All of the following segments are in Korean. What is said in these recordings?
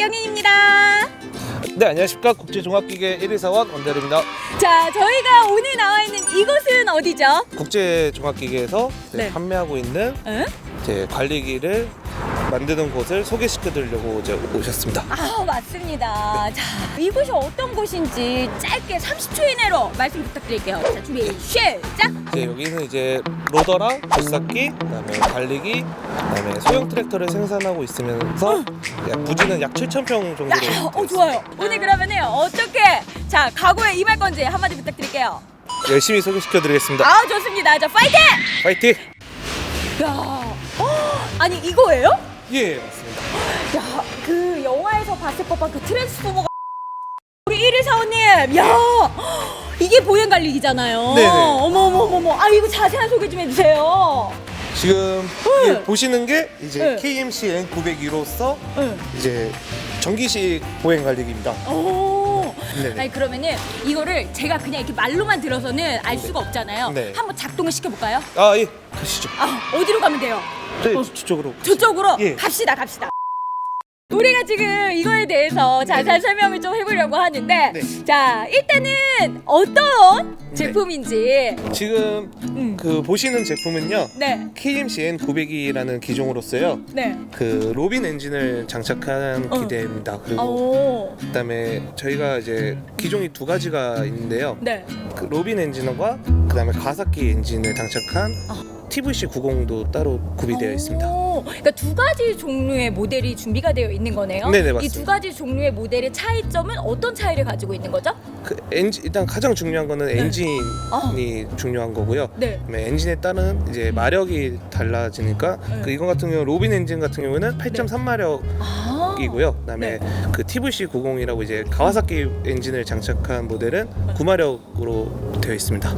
박경인입니다. 네, 안녕하십니까. 국제종합기계 1위사원 원대리입니다. 자, 저희가 오늘 나와 있는 이곳은 어디죠? 국제종합기계에서 네. 판매하고 있는 관리기를 만드는 곳을 소개시켜드리려고 이제 오셨습니다. 아, 맞습니다. 자, 이곳이 어떤 곳인지 짧게 30초 이내로 말씀 부탁드릴게요. 자, 준비 시작! 여기는 이제 로더랑 굴삭기, 그다음에 관리기, 그다음에 소형 트랙터를 생산하고 있으면서 부지는 약 7,000평 정도로 되어 있습니다. 좋아요. 오늘 그러면은 어떻게 자 각오에 임할 건지 한마디 부탁드릴게요. 열심히 소개시켜드리겠습니다. 아, 좋습니다. 자, 파이팅! 파이팅! 야, 아니 이거예요? 예, 맞습니다. 야, 그 영화에서 봤을 법한 그 트랜스포머가 우리 1위 사원님, 야, 이게 보행 관리기잖아요. 네네. 어머, 아 이거 자세한 소개 좀 해주세요. 지금 보시는 게 이제 네. KMC N902로서 네. 이제 전기식 보행 관리기입니다. 오, 네네. 아니 그러면은 이거를 제가 그냥 이렇게 말로만 들어서는 알 수가 없잖아요. 네. 한번 작동을 시켜볼까요? 아, 예, 가시죠. 아, 어디로 가면 돼요? 네, 저쪽으로. 저쪽으로 예. 갑시다. 우리가 지금 이거에 대해서 자세한 설명을 좀 해보려고 하는데, 네. 자, 일단은 어떤 제품인지. 지금 그 보시는 제품은요. 네. KMC N902라는 기종으로서요. 네. 그 로빈 엔진을 장착한 기대입니다. 그리고 오. 그다음에 저희가 이제 기종이 두 가지가 있는데요. 네. 그 로빈 엔진과 그다음에 가와사키 엔진을 장착한 TVC90도 따로 구비되어 있습니다. 오, 그러니까 두 가지 종류의 모델이 준비가 되어 있는 거네요. 네네, 이 맞습니다. 두 가지 종류의 모델의 차이점은 어떤 차이를 가지고 있는 거죠? 그 엔진 일단 가장 중요한 거는 엔진이 중요한 거고요. 네. 그다음에 엔진에 따른 이제 마력이 달라지니까 그 이거 같은 경우 로빈 엔진 같은 경우는 8.3마력이고요. 그다음에 그 TVC90이라고 이제 가와사키 엔진을 장착한 모델은 9마력으로 되어 있습니다.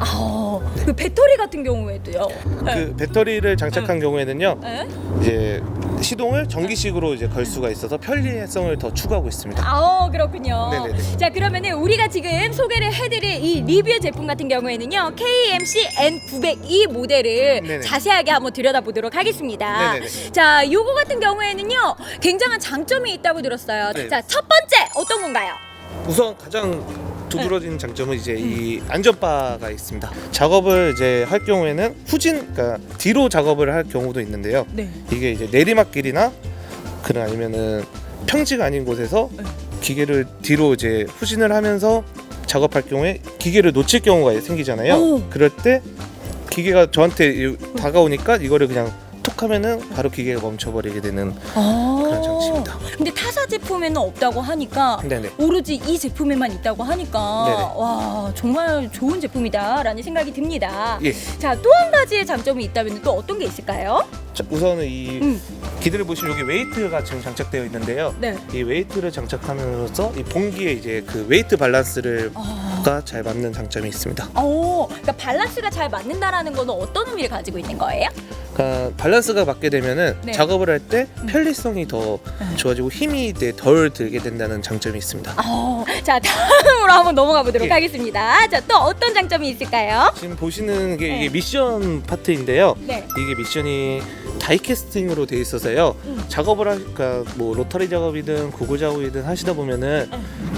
그 배터리 같은 경우에도요. 그 배터리를 장착한 경우에는요. 네? 이제 시동을 전기식으로 이제 걸 수가 있어서 편리성을 더 추구하고 있습니다. 그렇군요. 네네네. 자, 그러면은 우리가 지금 소개를 해드릴 이 리뷰 제품 같은 경우에는요, KMC N902 모델을 네네. 자세하게 한번 들여다보도록 하겠습니다. 네네네. 자, 요거 같은 경우에는요, 굉장한 장점이 있다고 들었어요. 네. 자, 첫 번째 어떤 건가요? 우선 가장 두드러진 장점은 이제 이 안전바가 있습니다. 작업을 이제 할 경우에는 그러니까 뒤로 작업을 할 경우도 있는데요. 네. 이게 이제 내리막길이나 그런 아니면은 평지가 아닌 곳에서 기계를 뒤로 이제 후진을 하면서 작업할 경우에 기계를 놓칠 경우가 생기잖아요. 오. 그럴 때 기계가 저한테 다가오니까 이거를 그냥 톡 하면은 바로 기계가 멈춰버리게 되는 그런 장치입니다. 근데 타사 제품에는 없다고 하니까 네네. 오로지 이 제품에만 있다고 하니까 네네. 와, 정말 좋은 제품이다라는 생각이 듭니다. 예. 자, 또 한 가지의 장점이 있다면 또 어떤 게 있을까요? 자, 우선은 이 기대를 보시면 여기 웨이트가 지금 장착되어 있는데요. 네. 이 웨이트를 장착함으로써 이 봉기에 이제 그 웨이트 밸런스를 가 잘 맞는 장점이 있습니다. 그러니까 밸런스가 잘 맞는다라는 거는 어떤 의미를 가지고 있는 거예요? 그러니까 밸런스가 맞게 되면은 네. 작업을 할 때 편리성이 더 좋아지고 힘이 덜 들게 된다는 장점이 있습니다. 자, 다음으로 한번 넘어가 보도록 예. 하겠습니다. 자, 또 어떤 장점이 있을까요? 지금 보시는 게 네. 이게 미션 파트인데요. 네. 이게 미션이 다이캐스팅으로 돼 있어서요. 작업을 그러니까 뭐 로터리 작업이든 고글 작업이든 하시다 보면은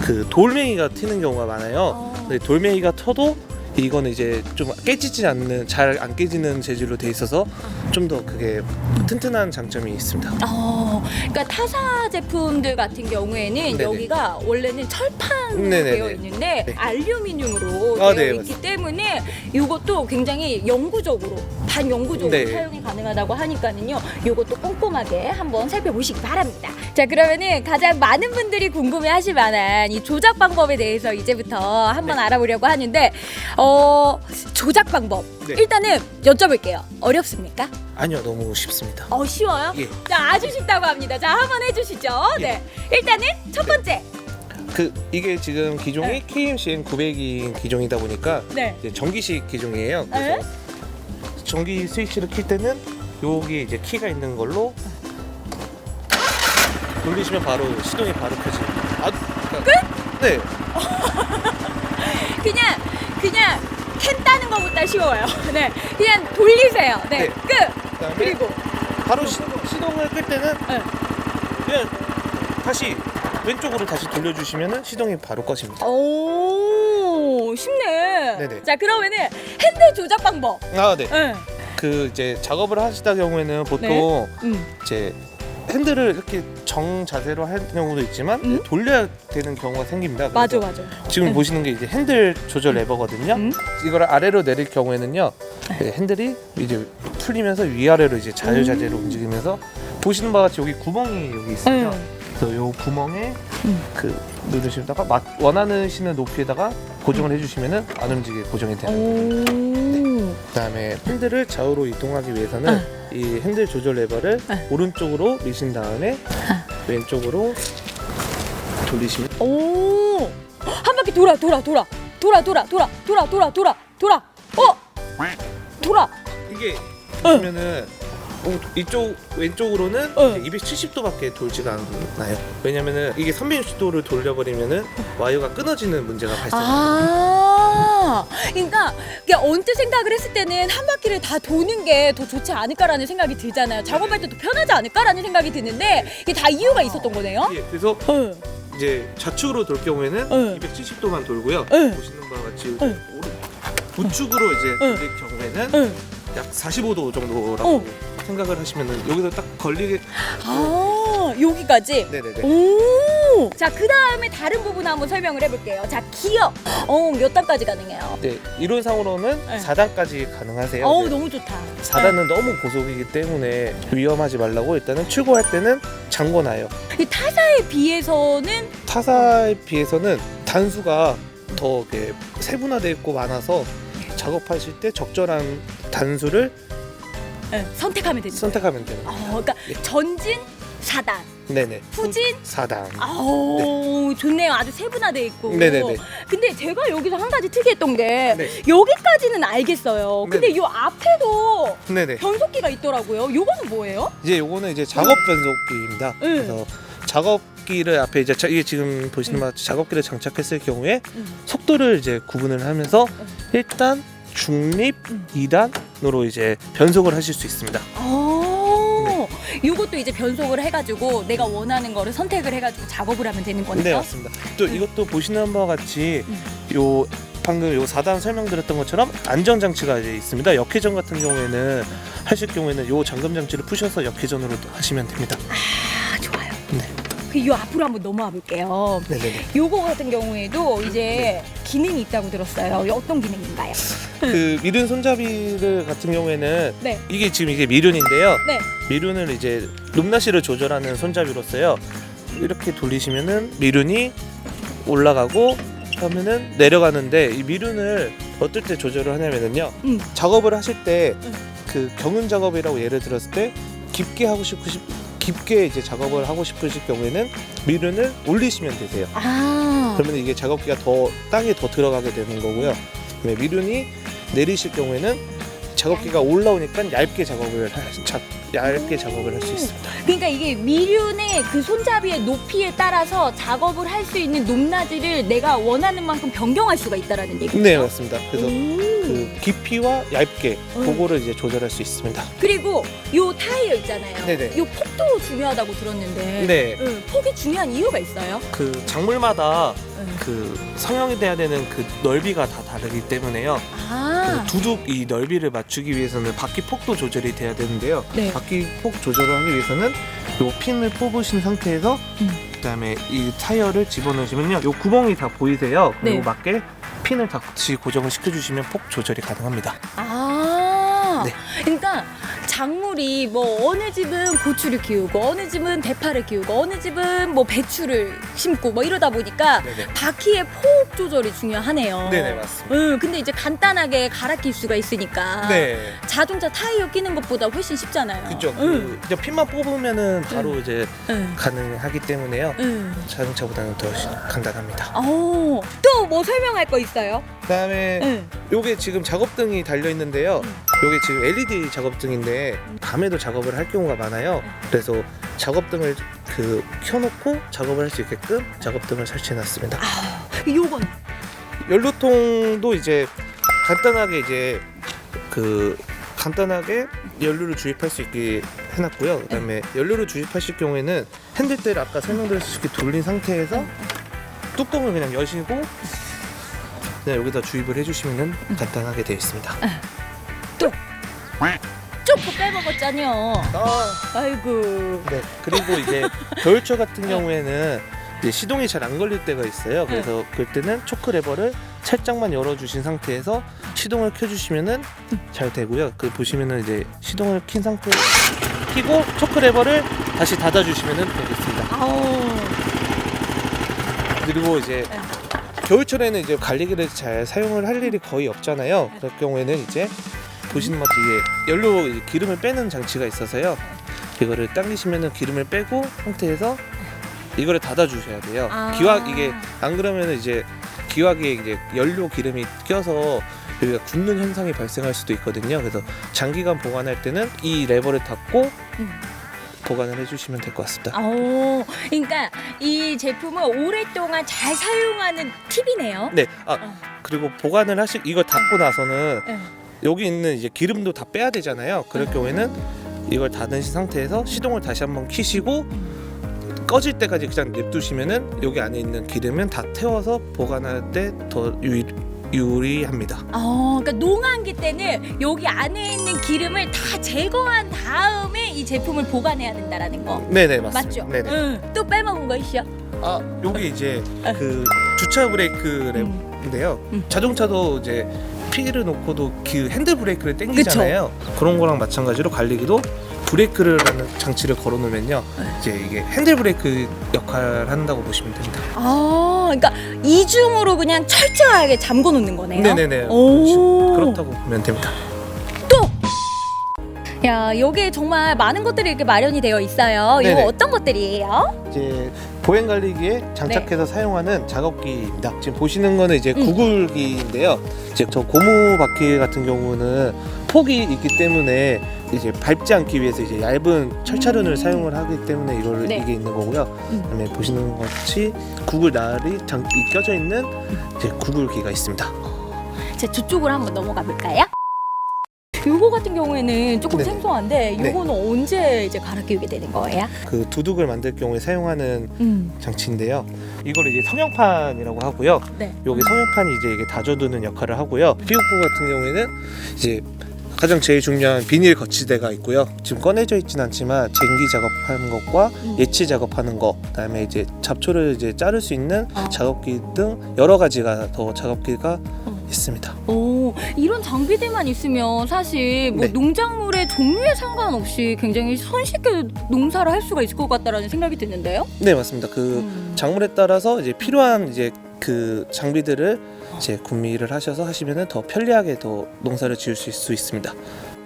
그 돌멩이가 튀는 경우가 많아요. 근데 돌멩이가 터도 이거는 이제 좀 깨지지 않는, 잘 안 깨지는 재질로 돼 있어서 좀 더 그게 튼튼한 장점이 있습니다. 그러니까 타사 제품들 같은 경우에는 네네. 여기가 원래는 철판으로 네네네. 되어 있는데 네. 알루미늄으로 아, 되어 네, 있기 때문에 이것도 굉장히 영구적으로 반영구적으로 네. 사용이 가능하다고 하니까는요, 이것도 꼼꼼하게 한번 살펴보시기 바랍니다. 자, 그러면은 가장 많은 분들이 궁금해하실 만한 이 조작 방법에 대해서 이제부터 한번 알아보려고 하는데, 조작 방법 네. 일단은 여쭤볼게요. 어렵습니까? 아니요, 너무 쉽습니다. 쉬워요? 예. 자, 아주 쉽다고 합니다. 자, 한번 해주시죠. 예. 네. 일단은 첫 번째. 이게 지금 기종이 네. KMC N900인 기종이다 보니까 네. 이제 전기식 기종이에요. 네. 그래서 전기 스위치를 킬 때는 여기 이제 키가 있는 걸로 돌리시면 바로 시동이 바로 켜집니다. 끝? 네. 그냥 캔 따는 것보다 쉬워요. 네. 그냥 돌리세요. 네. 네. 끝. 그다음에 그리고 바로 시동을 끌 때는 네. 그냥 다시 왼쪽으로 다시 돌려주시면은 시동이 바로 꺼집니다. 오, 쉽네. 네네. 자, 그러면은 핸들 조작 방법. 아, 네. 응. 그 이제 작업을 하시다 경우에는 보통 응. 이제 핸들을 이렇게 정 자세로 할 경우도 있지만 돌려야 되는 경우가 생깁니다. 맞아, 그래서 맞아. 지금 보시는 게 이제 핸들 조절 레버거든요. 이걸 아래로 내릴 경우에는요, 네, 핸들이 이제 풀리면서 위아래로 이제 자유자재로 움직이면서 보시는 바와 같이 여기 구멍이 여기 있어요. 그래서 요 구멍에 그 누르시다가 원하시는 높이에다가 고정을 해주시면은 안 움직이게 고정이 되는 겁니다. 그다음에 핸들을 좌우로 이동하기 위해서는 이 핸들 조절 레버를 오른쪽으로 미신 다음에 왼쪽으로 돌리시면 오, 한 바퀴 돌아. 이게 보시면은 이쪽 왼쪽으로는 어. 270도밖에 돌지가 않나요? 왜냐면은 이게 360도를 돌려버리면은 와이어가 끊어지는 문제가 발생합니다. 아, 그러니까 언뜻 생각을 했을 때는 한 바퀴를 다 도는 게 더 좋지 않을까라는 생각이 들잖아요. 작업할 때도 편하지 않을까라는 생각이 드는데 이게 다 이유가 있었던 거네요. 예, 그래서 응. 이제 좌측으로 돌 경우에는 응. 270도만 돌고요. 응. 보시는 바와 같이 응. 우측으로 이제 응. 돌릴 경우에는 응. 약 45도 정도라고 생각을 하시면은 여기서 딱 걸리게. 아, 여기까지. 네네네. 오. 자, 그 다음에 다른 부분 한번 설명을 해볼게요. 자, 기어. 몇 단까지 가능해요? 네, 이론상으로는 네. 4단까지 가능하세요. 네. 너무 좋다. 4단은 너무 고속이기 때문에 위험하지 말라고 일단은 출고할 때는 잠궈놔요. 이 타사에 비해서는 타사에 비해서는 단수가 더 이렇게 세분화되어 있고 많아서 작업하실 때 적절한 단수를 선택하면 됩니다. 선택하면 돼요. 그러니까 전진 4단, 네네. 후진 4단. 아우, 좋네요. 아주 세분화돼 있고. 네네네. 근데 제가 여기서 한 가지 특이했던 게 네. 여기까지는 알겠어요. 근데 네네. 요 앞에도 네네. 변속기가 있더라고요. 요거는 뭐예요? 이제 요거는 이제 작업 변속기입니다. 그래서 작업기를 앞에 이제 이게 지금 보시는 바와 같이 작업기를 장착했을 경우에 속도를 이제 구분을 하면서 1단, 중립, 2단으로 이제 변속을 하실 수 있습니다. 요것도 이제 변속을 해가지고 내가 원하는 거를 선택을 해가지고 작업을 하면 되는 거네요. 네, 맞습니다. 또 이것도 보시는 바와 같이 요 방금 요 4단 설명드렸던 것처럼 안전장치가 이제 있습니다. 역회전 같은 경우에는 하실 경우에는 요 잠금 장치를 푸셔서 역회전으로 하시면 됩니다. 아, 좋아요. 네. 요 앞으로 한번 넘어와 볼게요. 네네네. 요거 같은 경우에도 이제 기능이 있다고 들었어요. 어떤 기능인가요? 그 미륜 손잡이를 같은 경우에는 네. 이게 지금 이게 미륜인데요. 네. 미륜을 이제 높낮이를 조절하는 손잡이로서요. 이렇게 돌리시면은 미륜이 올라가고 하면은 내려가는데 이 미륜을 어떨 때 조절을 하냐면은요. 작업을 하실 때 그 경운 작업이라고 예를 들었을 때 깊게 이제 작업을 하고 싶으실 경우에는 미륜을 올리시면 되세요. 그러면 이게 작업기가 더 땅에 더 들어가게 되는 거고요. 미륜이 내리실 경우에는 작업기가 올라오니까 얇게 작업을 할 수 있습니다. 그러니까 이게 미륜의 그 손잡이의 높이에 따라서 작업을 할 수 있는 높낮이를 내가 원하는 만큼 변경할 수가 있다라는 얘기죠. 네, 맞습니다. 그래서 그 깊이와 얇게 그거를 이제 조절할 수 있습니다. 그리고 요 타이어 있잖아요. 네네. 요 폭도 중요하다고 들었는데. 네. 폭이 중요한 이유가 있어요? 그 작물마다 그 성형이 돼야 되는 그 넓이가 다 다르기 때문에요. 그 두둑 이 넓이를 맞추기 위해서는 바퀴 폭도 조절이 돼야 되는데요. 네. 바퀴 폭 조절을 하기 위해서는 요 핀을 뽑으신 상태에서 그다음에 이 타이어를 집어넣으시면요. 요 구멍이 다 보이세요. 그리고 네. 맞게 핀을 같이 고정을 시켜주시면 폭 조절이 가능합니다. 네. 그러니까 작물이 뭐 어느 집은 고추를 키우고 어느 집은 대파를 키우고 어느 집은 뭐 배추를 심고 뭐 이러다 보니까 네네. 바퀴의 폭 조절이 중요하네요. 네네, 맞습니다. 근데 이제 간단하게 갈아 낄 수가 있으니까 네. 자동차 타이어 끼는 것보다 훨씬 쉽잖아요. 그죠. 그 이제 핀만 뽑으면은 바로 이제 응. 가능하기 때문에요. 자동차보다는 더 간단합니다. 또 뭐 설명할 거 있어요? 그다음에 요게 지금 작업등이 달려 있는데요. 요게 지금 LED 작업등인데 밤에도 작업을 할 경우가 많아요. 그래서 작업등을 그 켜놓고 작업을 할 수 있게끔 작업등을 설치해놨습니다. 요건 연료통도 이제 간단하게 이제 그 간단하게 연료를 주입할 수 있게 해놨고요. 그다음에 연료를 주입하실 경우에는 핸들대를 아까 설명드렸듯이 돌린 상태에서 뚜껑을 그냥 여시고 그냥 여기다 주입을 해주시면 간단하게 되어 있습니다. 조금 빼먹었잖요. 아이고. 네, 그리고 이제 겨울철 같은 경우에는 이제 시동이 잘 안 걸릴 때가 있어요. 그래서 그때는 초크 레버를 살짝만 열어주신 상태에서 시동을 켜주시면은 잘 되고요. 그 보시면은 이제 시동을 킨 상태 켜고 초크 레버를 다시 닫아주시면은 되겠습니다. 아우. 그리고 이제 겨울철에는 이제 갈리기를 잘 사용을 할 일이 거의 없잖아요. 그럴 경우에는 이제 보시는 것처럼 이제 연료 이제 기름을 빼는 장치가 있어서요. 이거를 당기시면은 기름을 빼고 상태에서 이거를 닫아주셔야 돼요. 기화 이게 안 그러면은 이제 기화기에 이제 연료 기름이 껴서 여기가 굳는 현상이 발생할 수도 있거든요. 그래서 장기간 보관할 때는 이 레버를 닫고 보관을 해주시면 될 것 같습니다. 그러니까 이 제품을 오랫동안 잘 사용하는 팁이네요. 네. 그리고 보관을 이걸 닫고 나서는 여기 있는 이제 기름도 다 빼야 되잖아요. 그럴 경우에는 이걸 닫은 상태에서 시동을 다시 한번 켜시고 꺼질 때까지 그냥 냅두시면은 여기 안에 있는 기름은 다 태워서 보관할 때 더 유리합니다. 그러니까 농한기 때는 여기 안에 있는 기름을 다 제거한 다음에 이 제품을 보관해야 된다라는 거. 네네 맞습니다. 맞죠? 네네. 또 빼먹은 거 있어? 여기 이제 그 주차 브레이크 랩인데요. 자동차도 이제 피를 놓고도 그 핸들 브레이크를 당기잖아요. 그런 거랑 마찬가지로 갈리기도 브레이크를 하는 장치를 걸어 놓으면요. 이제 이게 핸들 브레이크 역할을 한다고 보시면 됩니다. 그러니까 이중으로 그냥 철저하게 잠궈 놓는 거네요. 네네네. 그렇다고 보면 됩니다. 야, 여기에 정말 많은 것들이 이렇게 마련이 되어 있어요. 이거 네네. 어떤 것들이에요? 이제 보행 관리기에 장착해서 사용하는 작업기입니다. 지금 보시는 거는 이제 구글기인데요. 이제 저 고무 바퀴 같은 경우는 폭이 있기 때문에 이제 밟지 않기 위해서 이제 얇은 철차륜을 사용을 하기 때문에 이게 있는 거고요. 그다음에 보시는 것 같이 구글 날이 껴져 있는 이제 구글기가 있습니다. 자, 저쪽으로 한번 넘어가 볼까요? 요거 같은 경우에는 조금 네네. 생소한데 요거는 언제 이제 갈아 끼우게 되는 거예요? 그 두둑을 만들 경우에 사용하는 장치인데요. 이걸 이제 성형판이라고 하고요. 네. 여기 성형판이 이제 이게 다져두는 역할을 하고요. 피부구 같은 경우에는 이제 가장 제일 중요한 비닐 거치대가 있고요. 지금 꺼내져 있진 않지만 쟁기 작업하는 것과 예치 작업하는 것, 그다음에 이제 잡초를 이제 자를 수 있는 작업기 등 여러 가지가 더 작업기가 있습니다. 이런 장비들만 있으면 사실 뭐 네. 농작물의 종류에 상관없이 굉장히 손쉽게 농사를 할 수가 있을 것 같다라는 생각이 드는데요. 네, 맞습니다. 그 작물에 따라서 이제 필요한 이제 그 장비들을 이제 구매를 하셔서 하시면은 더 편리하게 더 농사를 지을 수 있습니다.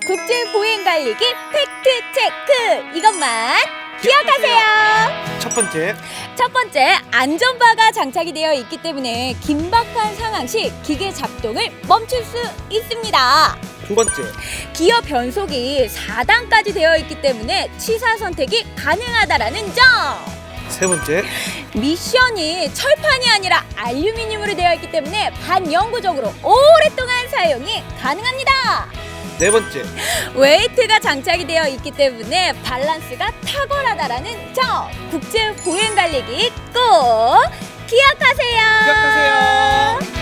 국제 보행 관리기 팩트 체크 이것만 기억하세요. 첫 번째, 안전바가 장착이 되어 있기 때문에 긴박한 상황 시 기계 작동을 멈출 수 있습니다. 두 번째, 기어 변속이 4단까지 되어 있기 때문에 취사 선택이 가능하다라는 점. 세 번째, 미션이 철판이 아니라 알루미늄으로 되어 있기 때문에 반영구적으로 오랫동안 사용이 가능합니다. 네 번째, 웨이트가 장착이 되어 있기 때문에 밸런스가 탁월하다라는 점. 국제 보행 관리기 꼭 기억하세요. 기억하세요.